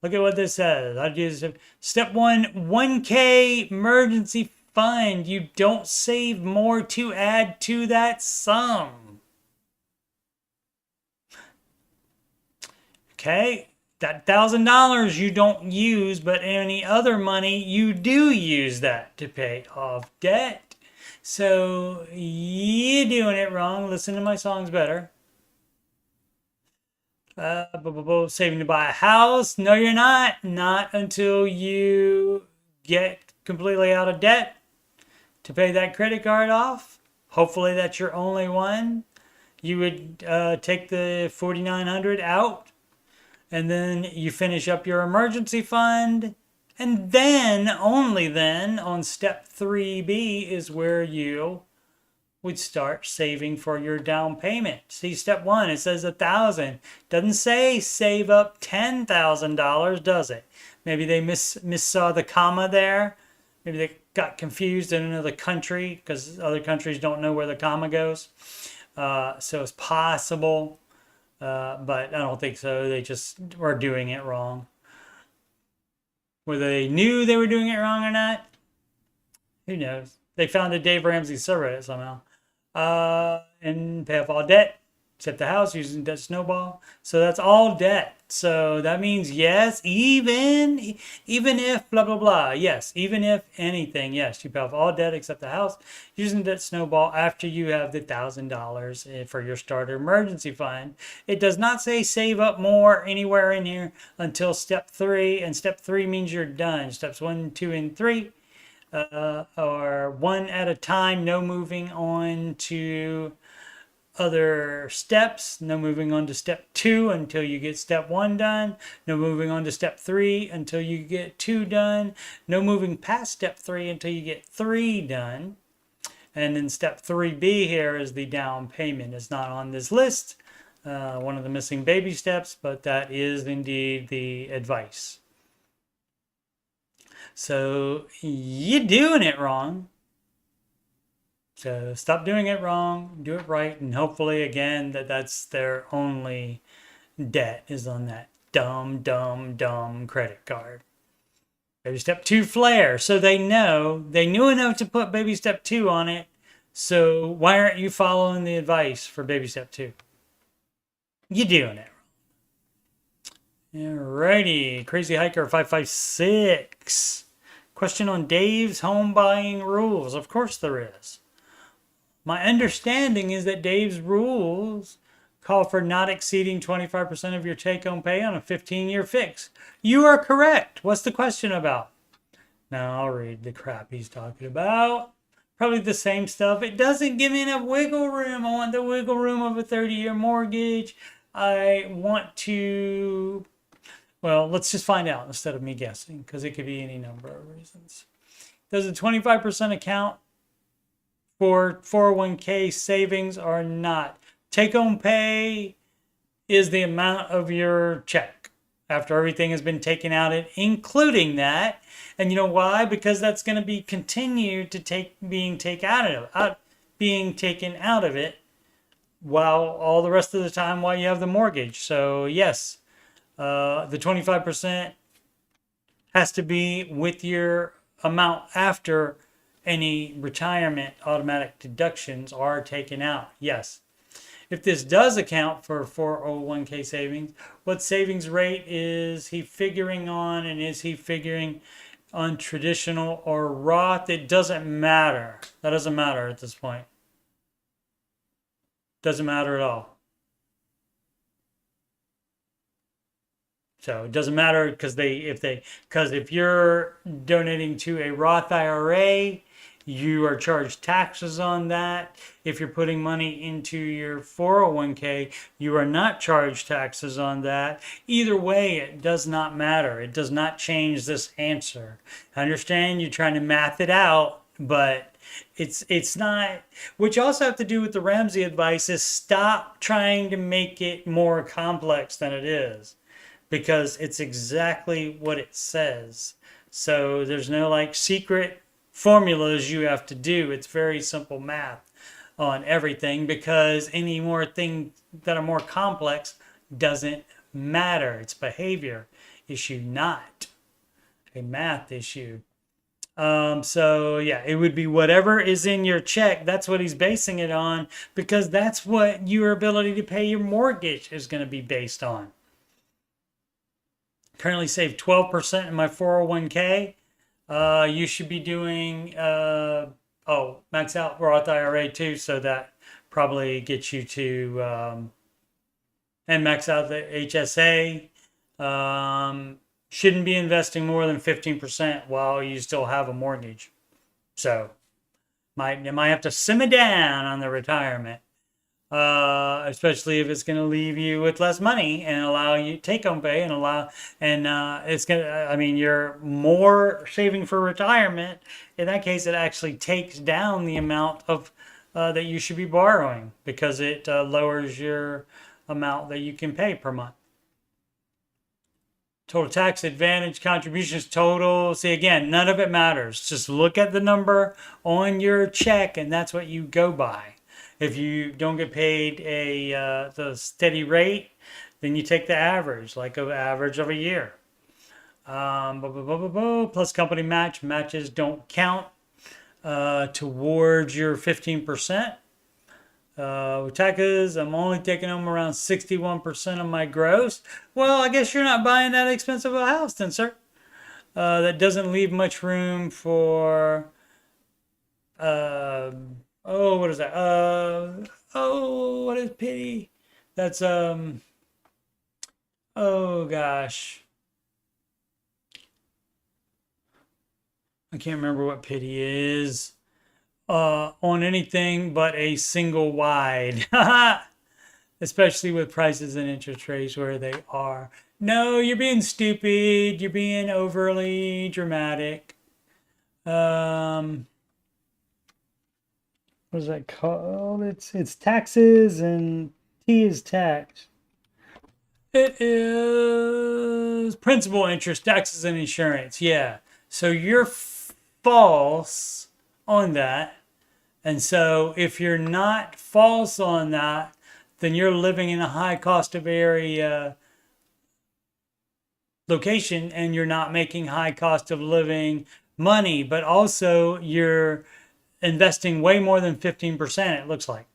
Look at what this says. I just step 1, 1K emergency fund. You don't save more to add to that sum. Okay, that $1,000 you don't use, but any other money you do use that to pay off debt. So you're doing it wrong. Listen to my songs better. Saving to buy a house. No, you're not. Not until you get completely out of debt to pay that credit card off. Hopefully that's your only one. You would take the $4,900 out, and then you finish up your emergency fund, and then, only then, on step 3B is where you would start saving for your down payment. See, step 1, it says $1,000. Doesn't say save up $10,000, does it? Maybe they missaw the comma there. Maybe they got confused in another country, because other countries don't know where the comma goes. So it's possible, but I don't think so. They just were doing it wrong. Whether they knew they were doing it wrong or not, who knows? They found a Dave Ramsey subreddit somehow. And pay off all debt, except the house, using debt snowball. So that's all debt. So that means yes, even if blah blah blah. Yes, even if anything. Yes, you pay off all debt except the house, using debt snowball after you have the $1,000 for your starter emergency fund. It does not say save up more anywhere in here until step 3, and step 3 means you're done. Steps 1, 2, and 3. Or one at a time, no moving on to other steps, no moving on to step 2 until you get step 1 done, no moving on to step 3 until you get 2 done, no moving past step 3 until you get 3 done. And then step 3B here is the down payment. It's not on this list, one of the missing baby steps, but that is indeed the advice. So you're doing it wrong. So stop doing it wrong, do it right, and hopefully again that's their only debt is on that dumb credit card. Baby step 2 flare. So they knew enough to put baby step 2 on it. So why aren't you following the advice for baby step 2? You're doing it. Alrighty, Crazy Hiker 556. Question on Dave's home buying rules. Of course there is. My understanding is that Dave's rules call for not exceeding 25% of your take-home pay on a 15-year fix. You are correct. What's the question about? Now I'll read the crap he's talking about. Probably the same stuff. It doesn't give me enough wiggle room. I want the wiggle room of a 30-year mortgage. I want to... Well, let's just find out instead of me guessing, because it could be any number of reasons. Does a 25% account for 401k savings or not? Take-home pay is the amount of your check after everything has been taken out, including that. And you know why? Because that's going to be continued to being taken out of it while all the rest of the time while you have the mortgage. So yes. The 25% has to be with your amount after any retirement automatic deductions are taken out. Yes. If this does account for 401k savings, what savings rate is he figuring on, and is he figuring on traditional or Roth? It doesn't matter. That doesn't matter at this point. Doesn't matter at all. So it doesn't matter because if you're donating to a Roth IRA, you are charged taxes on that. If you're putting money into your 401k, you are not charged taxes on that. Either way, it does not matter. It does not change this answer. I understand you're trying to math it out, but it's not. What you also have to do with the Ramsey advice is stop trying to make it more complex than it is, because it's exactly what it says. So there's no like secret formulas you have to do. It's very simple math on everything, because any more things that are more complex doesn't matter. It's behavior issue, not a math issue. So yeah, it would be whatever is in your check. That's what he's basing it on, because that's what your ability to pay your mortgage is going to be based on. Currently save 12% in my 401k. You should be doing, max out Roth IRA too. So that probably gets you to, and max out the HSA. Shouldn't be investing more than 15% while you still have a mortgage. So you might have to simmer down on the retirement. Especially if it's going to leave you with less money and allow you take home pay it's going to, I mean, you're more saving for retirement. In that case, it actually takes down the amount of that you should be borrowing, because it lowers your amount that you can pay per month. Total tax advantage contributions total. See, again, none of it matters. Just look at the number on your check, and that's what you go by. If you don't get paid the steady rate, then you take the average, like an average of a year. Plus company matches don't count towards your 15%. With taxes, I'm only taking home around 61% of my gross. Well, I guess you're not buying that expensive a house then, sir. That doesn't leave much room for, what is that? What is pity? That's, oh gosh. I can't remember what pity is. On anything but a single wide. Especially with prices and interest rates where they are. No, you're being stupid. You're being overly dramatic. What is that called? It's taxes, and T is tax. It is principal, interest, taxes, and insurance. Yeah. So you're false on that. And so if you're not false on that, then you're living in a high cost of area location, and you're not making high cost of living money, but also you're investing way more than 15%, it looks like,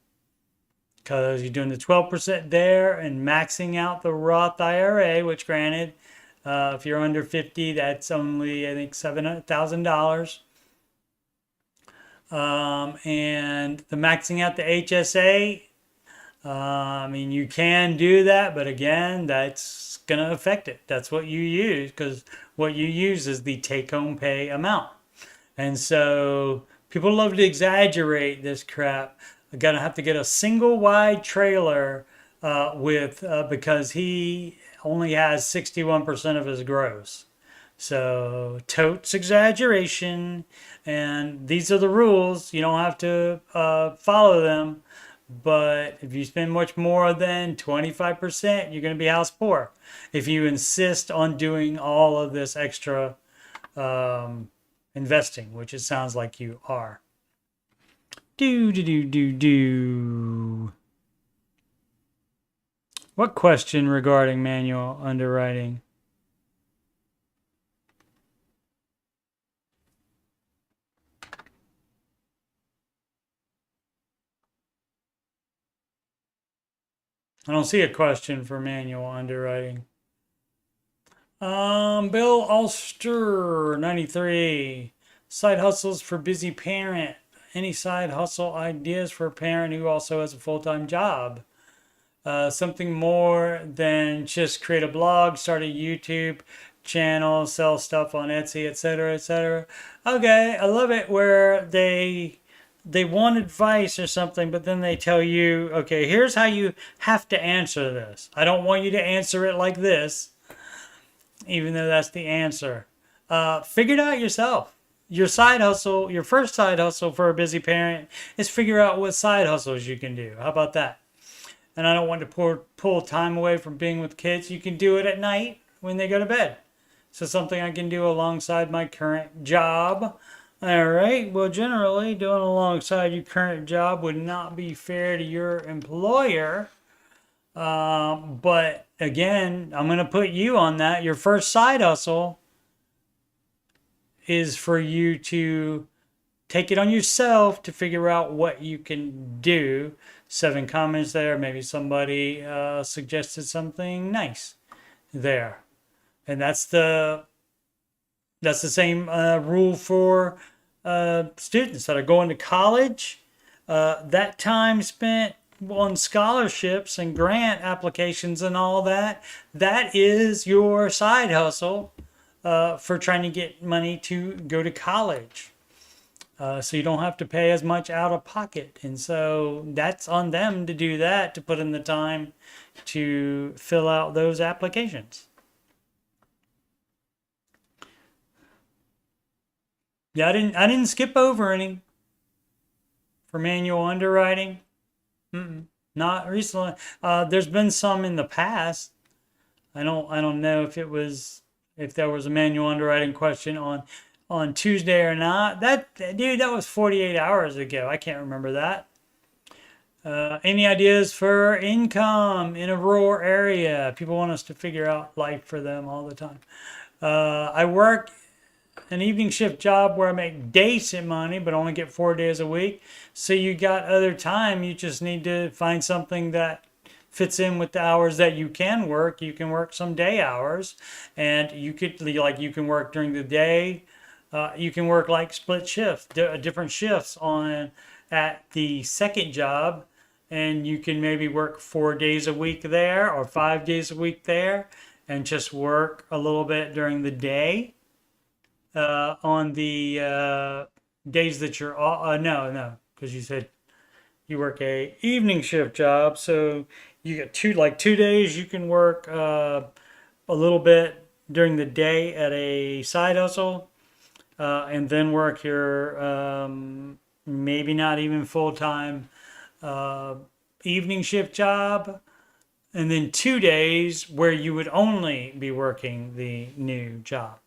because you're doing the 12% there and maxing out the Roth IRA, which granted, if you're under 50, that's only, I think, $7,000. And the maxing out the HSA, I mean, you can do that, but again, that's going to affect it. That's what you use, because what you use is the take-home pay amount. And so people love to exaggerate this crap. I'm going to have to get a single wide trailer because he only has 61% of his gross. So totes exaggeration, and these are the rules. You don't have to follow them, but if you spend much more than 25%, you're going to be house poor if you insist on doing all of this extra investing, which it sounds like you are. What question regarding manual underwriting? I don't see a question for manual underwriting. Bill Ulster, 93. Side hustles for busy parent. Any side hustle ideas for a parent who also has a full-time job? Something more than just create a blog, start a YouTube channel, sell stuff on Etsy, etc., etc. Okay, I love it where they want advice or something, but then they tell you, okay, here's how you have to answer this. I don't want you to answer it like this, even though that's the answer. Figure it out yourself. Your side hustle, your first side hustle for a busy parent is figure out what side hustles you can do. How about that? And I don't want to pull time away from being with kids. You can do it at night when they go to bed. So something I can do alongside my current job. All right. Well, generally, doing alongside your current job would not be fair to your employer. But again, I'm going to put you on that. Your first side hustle is for you to take it on yourself to figure out what you can do. 7 comments there. Maybe somebody suggested something nice there, and that's the same rule for students that are going to college. That time spent on scholarships and grant applications and all that, that is your side hustle for trying to get money to go to college. So you don't have to pay as much out of pocket. And so that's on them to do that, to put in the time to fill out those applications. Yeah, I didn't skip over any for manual underwriting. Not recently. There's been some in the past. I don't know if there was a manual underwriting question on Tuesday or not. That was 48 hours ago. I can't remember that. Any ideas for income in a rural area? People want us to figure out life for them all the time. I work an evening shift job where I make decent money, but only get 4 days a week. So you got other time. You just need to find something that fits in with the hours that you can work. You can work some day hours, and you can work during the day. You can work like split shift, different shifts at the second job, and you can maybe work 4 days a week there or 5 days a week there, and just work a little bit during the day. On the days that you're no, because you said you work a evening shift job, so you get 2 days you can work a little bit during the day at a side hustle, and then work your maybe not even full-time evening shift job, and then 2 days where you would only be working the new job.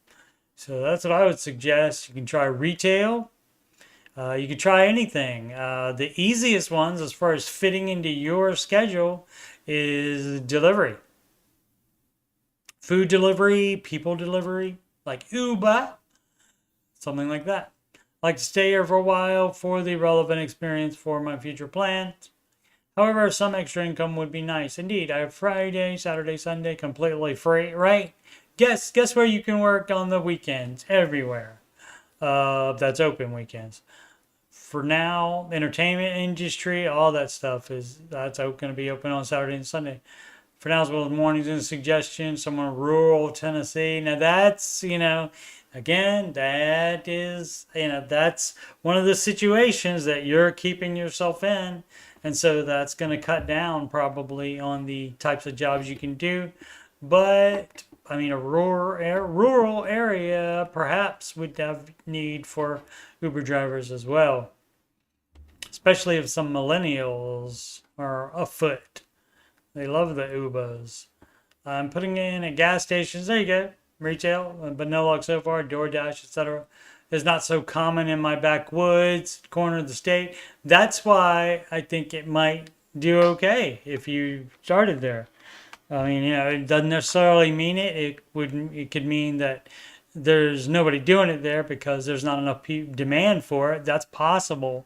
So that's what I would suggest. You can try retail. You can try anything. The easiest ones as far as fitting into your schedule is delivery. Food delivery, people delivery, like Uber, something like that. I like to stay here for a while for the relevant experience for my future plans. However, some extra income would be nice. Indeed, I have Friday, Saturday, Sunday completely free, right? Guess where you can work on the weekends? Everywhere. That's open weekends. For now, entertainment industry, all that stuff that's going to be open on Saturday and Sunday. For now, as well as mornings and suggestions, somewhere in rural Tennessee. Now that's, again, that is, that's one of the situations that you're keeping yourself in. And so that's going to cut down probably on the types of jobs you can do. But a rural area perhaps would have need for Uber drivers as well, especially if some millennials are afoot. They love the Ubers. I'm putting in at gas stations. There you go. Retail, but no luck so far. DoorDash, etc. is not so common in my backwoods corner of the state. That's why I think it might do okay if you started there. I mean, it doesn't necessarily mean it. It could mean that there's nobody doing it there because there's not enough demand for it. That's possible.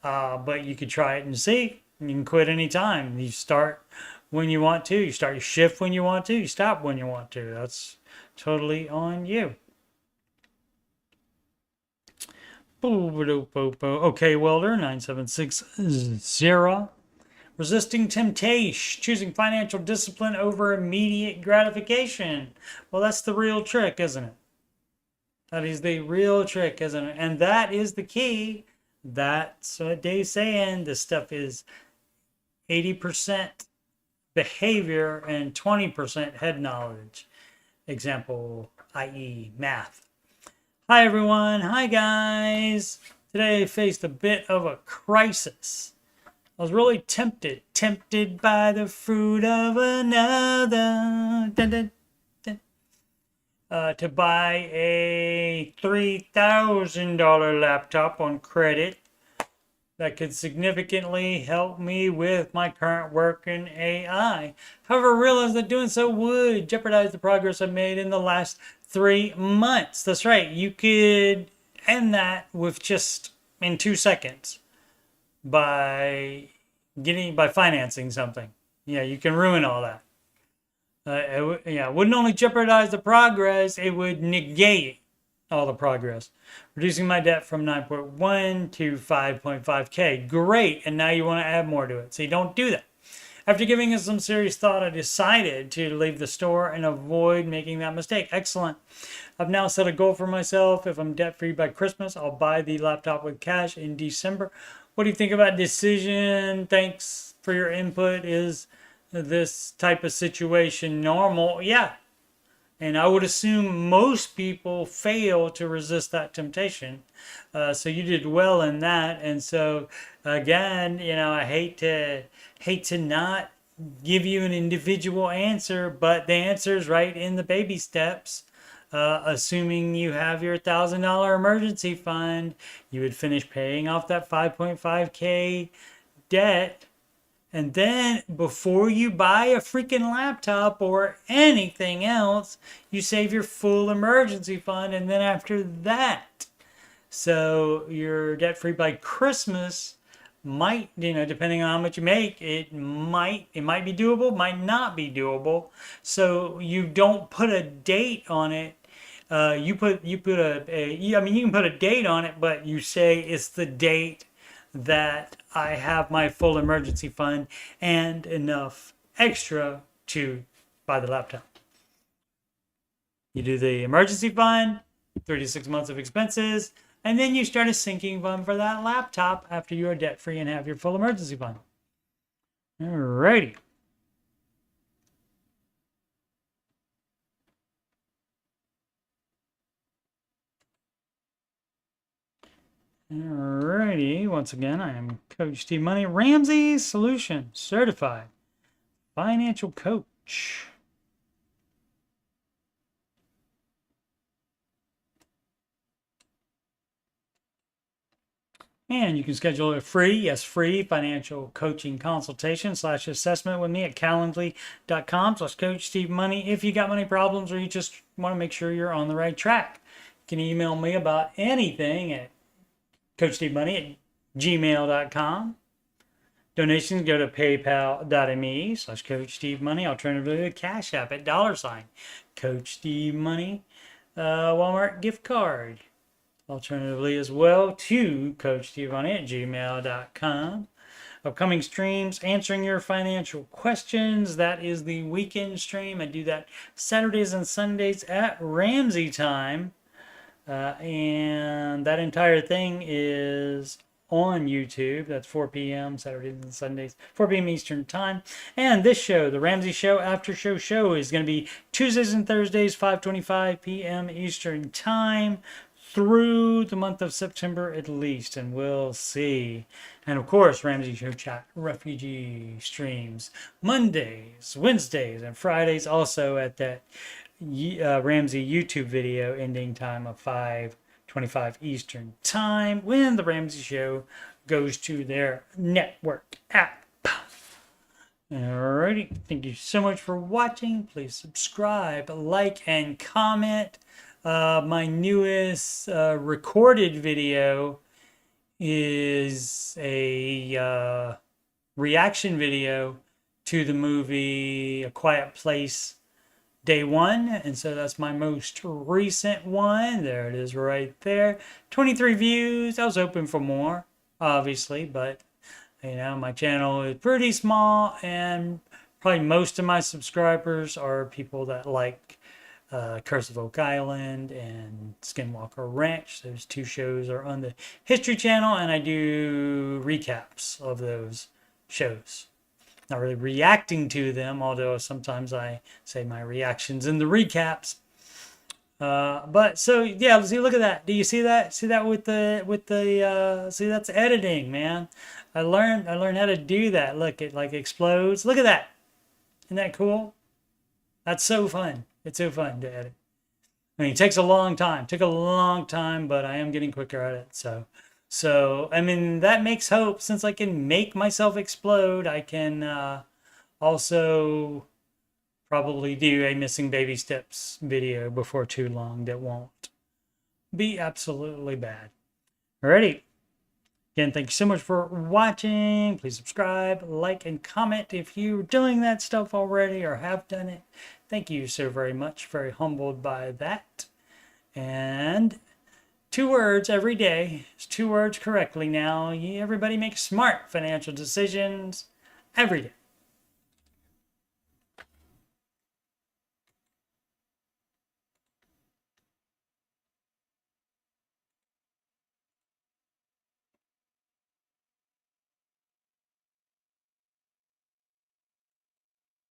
But you could try it and see. You can quit anytime. You start when you want to. You start your shift when you want to. You stop when you want to. That's totally on you. Okay, Welder 9760. Resisting temptation, choosing financial discipline over immediate gratification. Well, that's the real trick, isn't it? That is the real trick, isn't it? And that is the key. That's what Dave's saying. This stuff is 80% behavior and 20% head knowledge. Example, i.e., math. Hi, everyone. Hi, guys. Today I faced a bit of a crisis. I was really tempted by the fruit of another. Dun, dun, dun. To buy a $3,000 laptop on credit that could significantly help me with my current work in AI. However, I realized that doing so would jeopardize the progress I made in the last 3 months. That's right, you could end that with just in 2 seconds by financing something. Yeah, you can ruin all that. It wouldn't only jeopardize the progress, it would negate all the progress. Reducing my debt from 9.1 to 5.5K. Great, and now you want to add more to it. So you don't do that. After giving it some serious thought, I decided to leave the store and avoid making that mistake. Excellent. I've now set a goal for myself. If I'm debt-free by Christmas, I'll buy the laptop with cash in December. What do you think about decision? Thanks for your input. Is this type of situation normal? Yeah. And I would assume most people fail to resist that temptation. So you did well in that. And so again, I hate to not give you an individual answer, but the answer is right in the baby steps. Assuming you have your $1,000 emergency fund, you would finish paying off that 5.5K debt. And then before you buy a freaking laptop or anything else, you save your full emergency fund. And then after that, so you're debt free by Christmas, might, depending on how much you make, it might be doable, might not be doable. So you don't put a date on it. You can put a date on it, but you say it's the date that I have my full emergency fund and enough extra to buy the laptop. You do the emergency fund, 36 months of expenses, and then you start a sinking fund for that laptop after you are debt free and have your full emergency fund. Alrighty. Alrighty, once again, I am Coach Steve Money, Ramsey Solution Certified Financial Coach. And you can schedule a free financial coaching consultation / assessment with me at calendly.com/Coach Steve Money. If you got money problems or you just want to make sure you're on the right track, you can email me about anything at coachstevemoney@gmail.com. Donations go to paypal.me/Coach Steve Money. Alternatively, the Cash App at $Coach Steve Money. Walmart gift card. Alternatively as well to coachstevemoney@gmail.com. Upcoming streams, answering your financial questions. That is the weekend stream. I do that Saturdays and Sundays at Ramsey time. And that entire thing is on YouTube. That's 4 p.m. Saturdays and Sundays, 4 p.m. Eastern time. And this show, the Ramsey Show Aftershow show, is going to be Tuesdays and Thursdays, 5:25 p.m. Eastern time through the month of September at least, and we'll see. And of course, Ramsey Show Chat Refugee streams Mondays, Wednesdays, and Fridays, also at that Ramsey YouTube video ending time of 5:25 Eastern time when the Ramsey Show goes to their network app. Alrighty, thank you so much for watching. Please subscribe, like, and comment. My newest recorded video is a reaction video to the movie A Quiet Place Day One. And so that's my most recent one. There it is right there. 23 views. I was hoping for more, obviously, but you know, my channel is pretty small, and probably most of my subscribers are people that like Curse of Oak Island and Skinwalker Ranch. Those two shows are on the History Channel, and I do recaps of those shows. Not really reacting to them, although sometimes I say my reactions in the recaps. But so yeah, see, look at that. Do you see that? See that with the see, that's editing, man. I learned how to do that. Look, it like explodes. Look at that. Isn't that cool? That's so fun. It's so fun to edit. I mean, it takes a long time. Took a long time, but I am getting quicker at it. So I mean, that makes hope. Since I can make myself explode, I can also probably do a missing baby steps video before too long that won't be absolutely bad. Alrighty. Again, thank you so much for watching. Please subscribe, like, and comment if you're doing that stuff already or have done it. Thank you so very much. Very humbled by that. And 2 words every day. It's 2 words correctly now. Everybody makes smart financial decisions every day.